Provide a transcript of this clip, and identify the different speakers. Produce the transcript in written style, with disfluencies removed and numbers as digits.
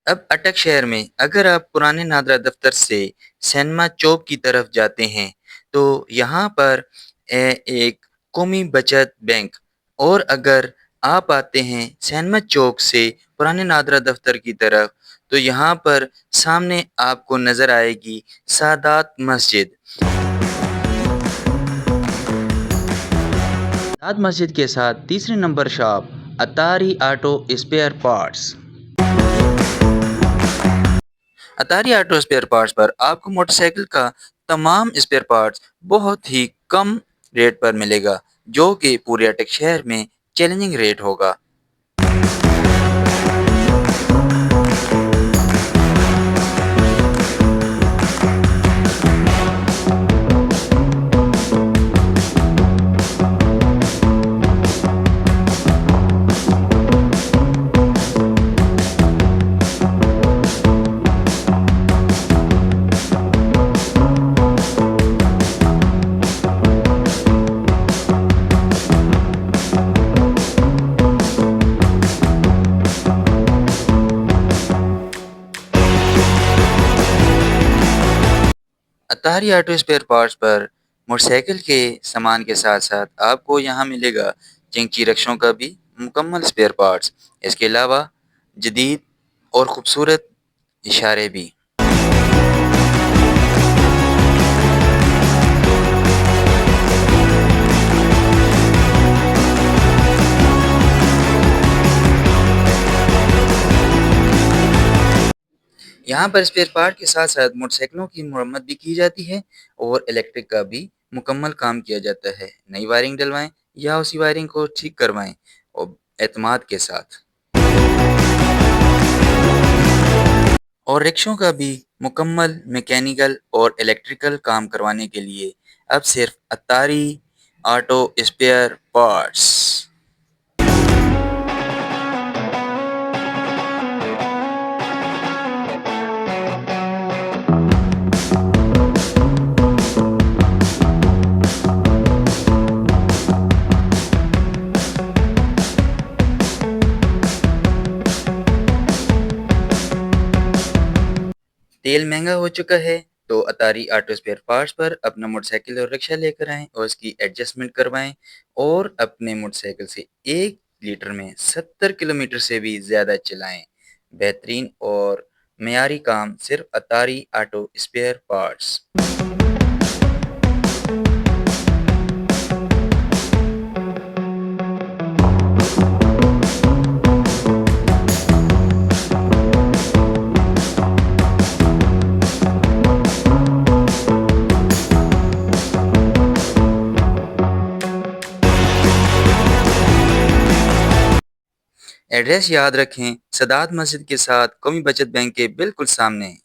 Speaker 1: अब अटक शहर में अगर आप पुराने नादरा दफ्तर से सैनमा चौक की तरफ जाते हैं, तो यहाँ पर एक कौमी बचत बैंक और अगर आप आते हैं सैनमा चौक से पुराने नादरा दफ्तर की तरफ, तो यहाँ पर सामने आपको नज़र आएगी सादात मस्जिद। सादात मस्जिद के साथ तीसरे number shop Attari auto spare parts. Attari auto spare parts पर आपको मोटरसाइकिल का तमाम स्पेयर पार्ट्स बहुत ही कम रेट पर मिलेगा, जो कि पूरे अटक शहर में चैलेंजिंग रेट होगा। अतारी ऑटो स्पेयर पार्ट्स पर मोटरसाइकिल के सामान के साथ साथ आपको यहाँ मिलेगा चिंची रक्षों का भी मुकम्मल स्पेयर पार्ट्स। इसके अलावा जदीद और ख़ूबसूरत इशारे भी। यहाँ पर स्पेयर पार्ट के साथ साथ मोटरसाइकिलों की मरम्मत भी की जाती है और इलेक्ट्रिक का भी मुकम्मल काम किया जाता है। नई वायरिंग डलवाएं या उसी वायरिंग को ठीक करवाएं और एतमाद के साथ। और रिक्शों का भी मुकम्मल मैकेनिकल और इलेक्ट्रिकल काम करवाने के लिए अब सिर्फ अतारी ऑटो स्पेयर पार्ट्स। तेल महंगा हो चुका है, तो अतारी ऑटो स्पेयर पार्ट्स पर अपना मोटरसाइकिल और रिक्शा लेकर आएं और इसकी एडजस्टमेंट करवाएं और अपने मोटरसाइकिल से 1 लीटर में 70 किलोमीटर से भी ज़्यादा चलाएं। बेहतरीन और मयारी काम सिर्फ Attari auto spare parts. Address याद रखें, सादात मस्जिद के साथ कौमी बचत बैंक के बिल्कुल सामने।